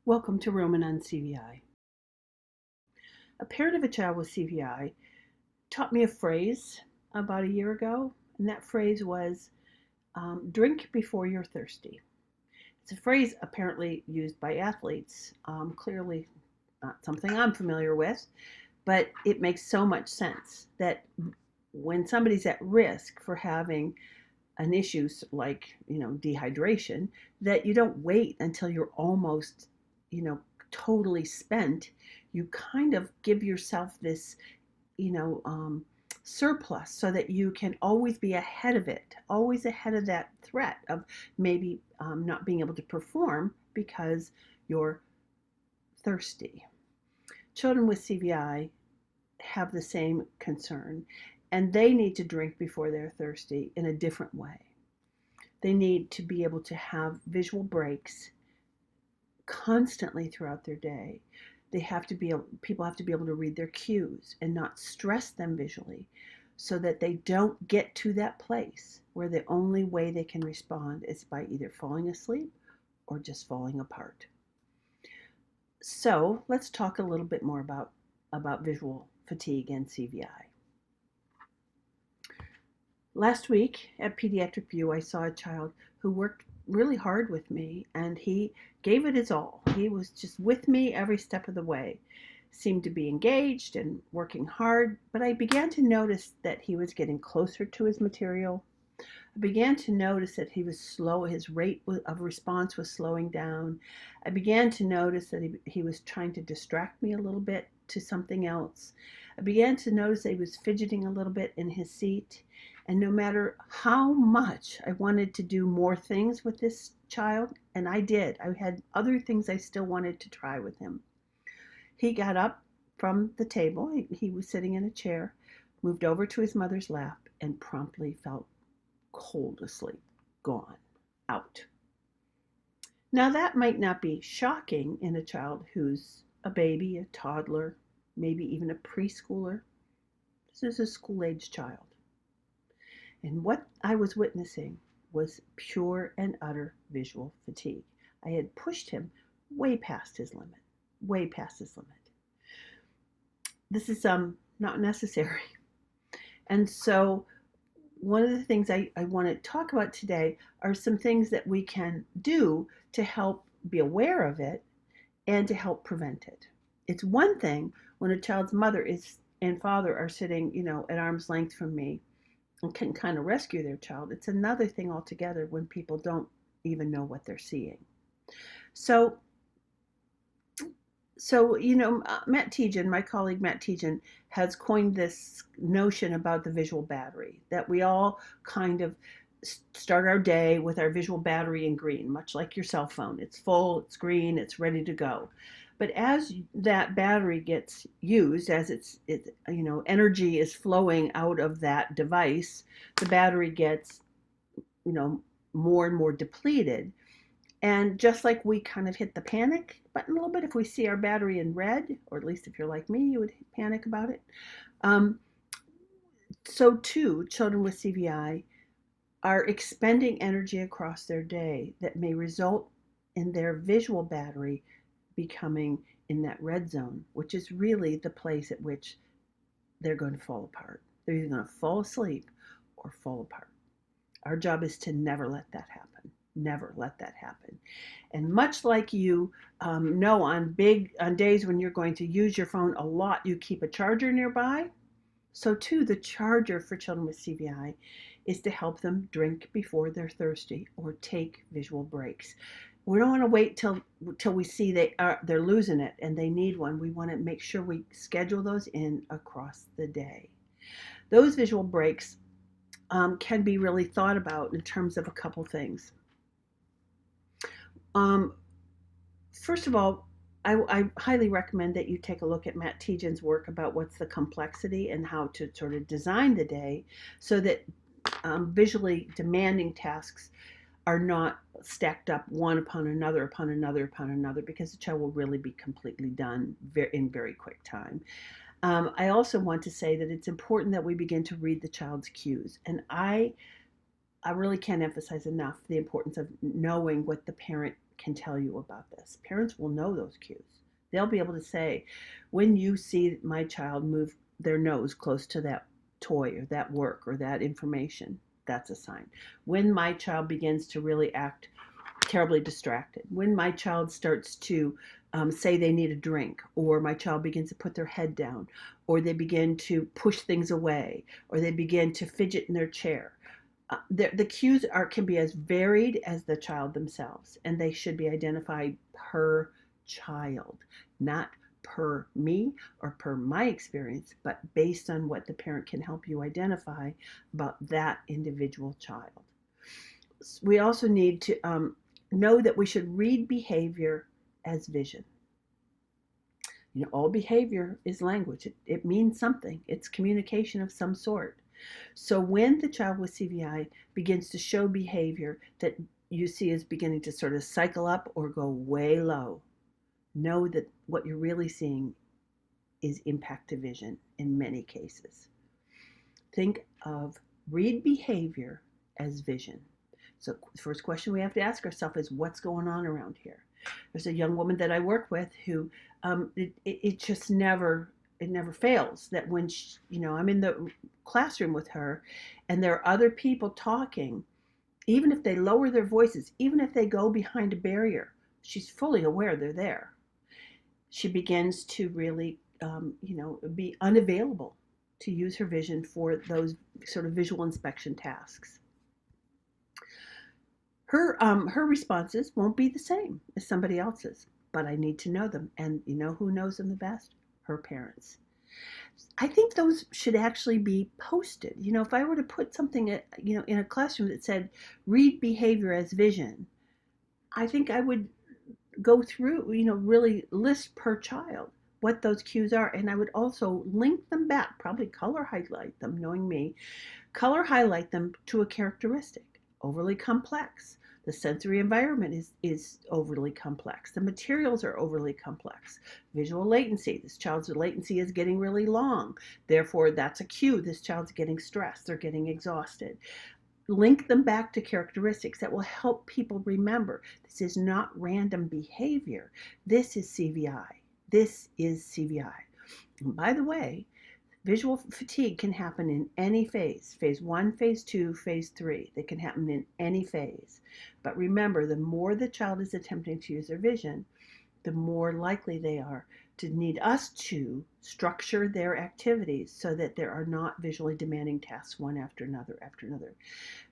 Welcome to Roman on CVI. A parent of a child with CVI taught me a phrase about a year ago, and that phrase was drink before you're thirsty. It's a phrase apparently used by athletes, clearly not something I'm familiar with, but it makes so much sense that when somebody's at risk for having an issue like dehydration, that you don't wait until you're almost you know totally spent. You kind of give yourself this you know um, surplus so that you can always be ahead of it, always ahead of that threat of maybe not being able to perform because you're thirsty. Children with CVI have the same concern, and they need to drink before they're thirsty in a different way. They need to be able to have visual breaks constantly throughout their day. People have to be able to read their cues and not stress them visually so that they don't get to that place where the only way they can respond is by either falling asleep or just falling apart. So let's talk a little bit more about visual fatigue and CVI. Last week at Pediatric View, I saw a child who worked really hard with me, and he gave it his all. He was just with me every step of the way, seemed to be engaged and working hard, but I began to notice that he was getting closer to his material. I began to notice that he was slow, his rate of response was slowing down. I began to notice that he was trying to distract me a little bit to something else. I began to notice that he was fidgeting a little bit in his seat. And no matter how much I wanted to do more things with this child, and I did, I had other things I still wanted to try with him. He got up from the table, he was sitting in a chair, moved over to his mother's lap, and promptly fell cold asleep, gone, out. Now, that might not be shocking in a child who's a baby, a toddler, maybe even a preschooler. This is a school age child. And what I was witnessing was pure and utter visual fatigue. I had pushed him way past his limit, way past his limit. This is not necessary. And so one of the things I want to talk about today are some things that we can do to help be aware of it and to help prevent it. It's one thing when a child's mother is and father are sitting, at arm's length from me and can kind of rescue their child. It's another thing altogether when people don't even know what they're seeing. So, Matt Tejan, my colleague Matt Tejan, has coined this notion about the visual battery, that we all kind of start our day with our visual battery in green, much like your cell phone. It's full, it's green, it's ready to go. But as that battery gets used, as energy is flowing out of that device, the battery gets, you know, more and more depleted. And just like we kind of hit the panic button a little bit if we see our battery in red, or at least if you're like me, you would panic about it. Um, so too, children with CVI are expending energy across their day that may result in their visual battery becoming in that red zone, which is really the place at which they're going to fall apart. They're either going to fall asleep or fall apart. Our job is to never let that happen. Never let that happen. And much like you know, on days when you're going to use your phone a lot, you keep a charger nearby. So too, the charger for children with CVI is to help them drink before they're thirsty or take visual breaks. We don't want to wait till we see they're losing it and they need one. We want to make sure we schedule those in across the day. Those visual breaks can be really thought about in terms of a couple things. Um, First of all, I highly recommend that you take a look at Matt Tejan's work about what's the complexity and how to sort of design the day so that visually demanding tasks are not stacked up one upon another, upon another, upon another, because the child will really be completely done in very quick time. I also want to say that it's important that we begin to read the child's cues. And I I really can't emphasize enough the importance of knowing what the parent can tell you about this. Parents will know those cues. They'll be able to say, when you see my child move their nose close to that toy or that work or that information, that's a sign. When my child begins to really act terribly distracted, when my child starts to say they need a drink, or my child begins to put their head down, or they begin to push things away, or they begin to fidget in their chair, the cues can be as varied as the child themselves, and they should be identified per child, not per me or per my experience, but based on what the parent can help you identify about that individual child. We also need to know that we should read behavior as vision. You know, all behavior is language. It means something. It's communication of some sort. So when the child with CVI begins to show behavior that you see is beginning to sort of cycle up or go way low, know that what you're really seeing is impact to vision in many cases. Think of read behavior as vision. So the first question we have to ask ourselves is, what's going on around here? There's a young woman that I work with who it just never fails that when she, I'm in the classroom with her and there are other people talking, even if they lower their voices, even if they go behind a barrier, she's fully aware they're there. She begins to really be unavailable to use her vision for those sort of visual inspection tasks. Her responses won't be the same as somebody else's, but I need to know them. And you know who knows them the best? Her parents. I think those should actually be posted. If I were to put something, in a classroom that said, read behavior as vision, I think I would go through, really list per child what those cues are. And I would also link them back, probably color highlight them, knowing me, color highlight them to a characteristic. Overly complex. The sensory environment is overly complex. The materials are overly complex. Visual latency. This child's latency is getting really long. Therefore, that's a cue. This child's getting stressed. They're getting exhausted. Link them back to characteristics that will help people remember this is not random behavior. This is CVI. This is CVI. And by the way, visual fatigue can happen in any phase. Phase 1, phase 2, phase 3. They can happen in any phase. But remember, the more the child is attempting to use their vision, the more likely they are to need us to structure their activities so that there are not visually demanding tasks one after another after another.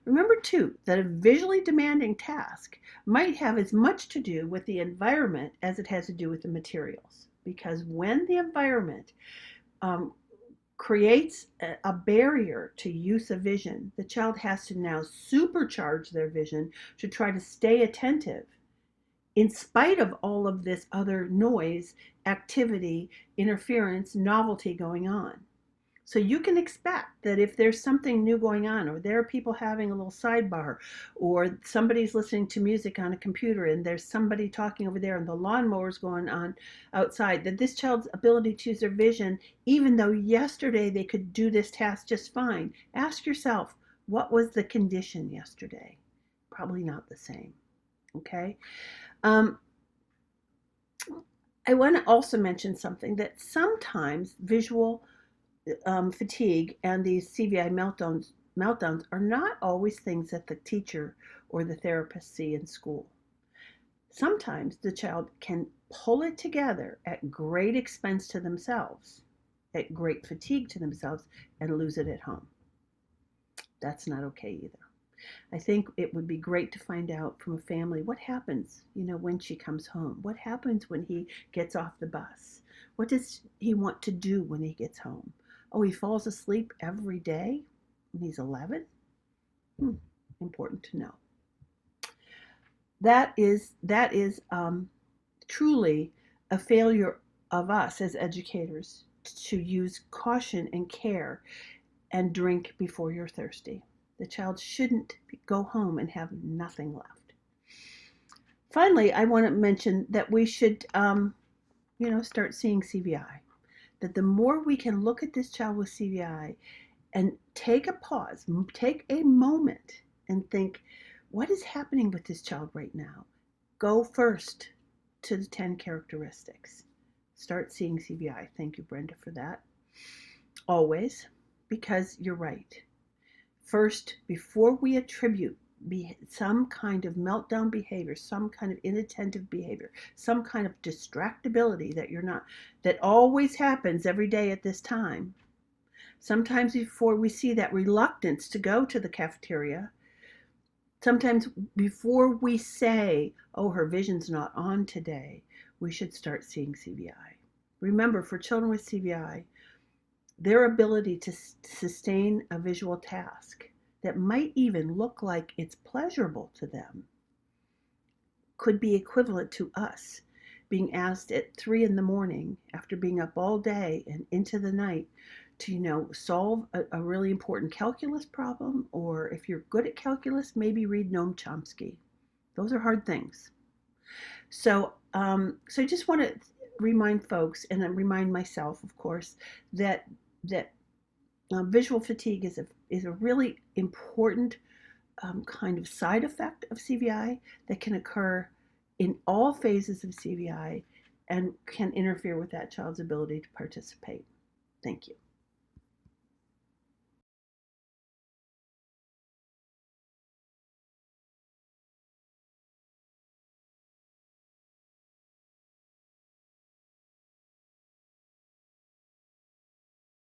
Remember, too, that a visually demanding task might have as much to do with the environment as it has to do with the materials. Because when the environment creates a barrier to use of vision, the child has to now supercharge their vision to try to stay attentive in spite of all of this other noise, activity, interference, novelty going on. So you can expect that if there's something new going on, or there are people having a little sidebar, or somebody's listening to music on a computer and there's somebody talking over there and the lawnmower's going on outside, that this child's ability to use their vision, even though yesterday they could do this task just fine, ask yourself, what was the condition yesterday? Probably not the same. Okay? I want to also mention something, that sometimes visual fatigue and these CVI meltdowns are not always things that the teacher or the therapist see in school. Sometimes the child can pull it together at great expense to themselves, at great fatigue to themselves, and lose it at home. That's not okay either. I think it would be great to find out from a family what happens, when she comes home. What happens when he gets off the bus? What does he want to do when he gets home? Oh, he falls asleep every day when he's 11? Important to know. That is truly a failure of us as educators to use caution and care and drink before you're thirsty. The child shouldn't go home and have nothing left. Finally, I want to mention that we should, start seeing CVI. That the more we can look at this child with CVI and take a pause, take a moment and think, what is happening with this child right now? Go first to the 10 characteristics. Start seeing CVI. Thank you, Brenda, for that. Always, because you're right. First, before we attribute some kind of meltdown behavior, some kind of inattentive behavior, some kind of distractibility that always happens every day at this time. Sometimes before we see that reluctance to go to the cafeteria, sometimes before we say, oh, her vision's not on today, we should start seeing CVI. Remember, for children with CVI, their ability to sustain a visual task that might even look like it's pleasurable to them could be equivalent to us being asked at 3 in the morning after being up all day and into the night to solve a really important calculus problem, or if you're good at calculus, maybe read Noam Chomsky. Those are hard things. So I just want to remind folks, and then remind myself, of course, that visual fatigue is a really important kind of side effect of CVI that can occur in all phases of CVI and can interfere with that child's ability to participate. Thank you.